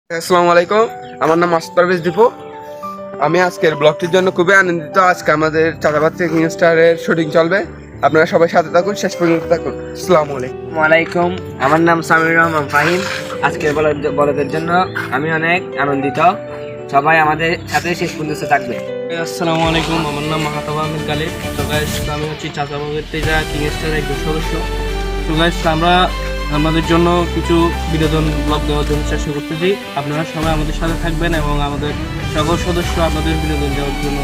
আসসালামু আলাইকুম, আমার নাম মাসুদ পারভেজ দীপু। আমি আজকের ব্লগটির জন্য খুবই আনন্দিত। আজকে আমাদের চাঁদাবাদ চেকিং স্টারের শুটিং চলবে। আপনারা সবাই সাথে থাকুন, শেষ পর্যন্ত থাকুন। আসসালামু আলাইকুম, আমার নাম সামির রহমান ফাহিম। আজকের বলদের জন্য আমি অনেক আনন্দিত। সবাই আমাদের সাথে শেষ পর্যন্ত থাকবে। আসসালামু আলাইকুম, আমার নাম মাহাতাব আহমেদ গালিব। তো গাইস, আমি হচ্ছি চাচাবাগের তেজা কিং স্টার একজন সদস্য। তো গাইস, আমরা আমাদের জন্য কিছু বিনোদন ব্লগ দেওয়ার জন্য চেষ্টা করতেছি। আপনারা সবাই আমাদের সাথে থাকবেন এবং আমাদের সকল সদস্য আপনাদের বিনোদন দেওয়ার জন্য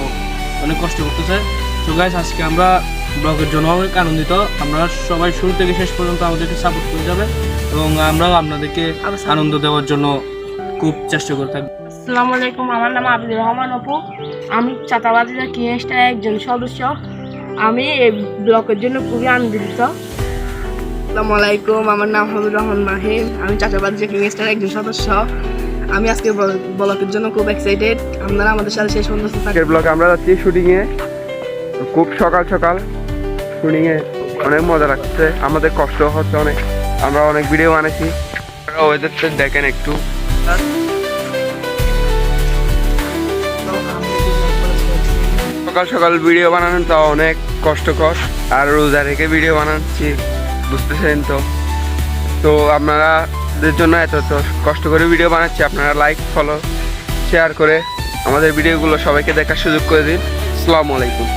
অনেক কষ্ট করতেছে। তো গাইস, আজকে আমরা ব্লগের জন্য অনেক আনন্দিত। আপনারা সবাই শুরু থেকে শেষ পর্যন্ত আমাদেরকে সাপোর্ট করে যাবেন এবং আমরাও আপনাদেরকে আনন্দ দেওয়ার জন্য খুব চেষ্টা করে থাকবো। আসসালামু আলাইকুম, আমার নাম আব্দুর রহমান অপু। আমি চাতাবাদ কিং স্টার একজন সদস্য। আমি এই ব্লকের জন্য খুবই আনন্দিত। আসসালামু আলাইকুম, আমার নাম হাবিবুর রহমান মাহিম। আমি চাতাবাদ কিং স্টার একজন সদস্য। আমি আজকে ব্লকের জন্য খুব এক্সাইটেড। আপনারা আমাদের সাথে শেষ পর্যন্ত থাকবেন। আজকের ব্লগে আমরা যাচ্ছি শুটিংয়ে। খুব সকাল সকাল শুটিংয়ে অনেক মজা লাগছে, আমাদের কষ্ট হচ্ছে অনেক। আমরা অনেক ভিডিও বানাইছি, ওয়েদারটা দেখেন একটু। সকাল সকাল ভিডিও বানানো তো অনেক কষ্টকর, আর রোজা রেখে ভিডিও বানাচ্ছি, বুঝতেছেন তো। তো আপনাদের জন্য এত কষ্ট করে ভিডিও বানাচ্ছি। আপনারা লাইক, ফলো, শেয়ার করে আমাদের ভিডিওগুলো সবাইকে দেখার সুযোগ করে দিন। আসসালামু আলাইকুম।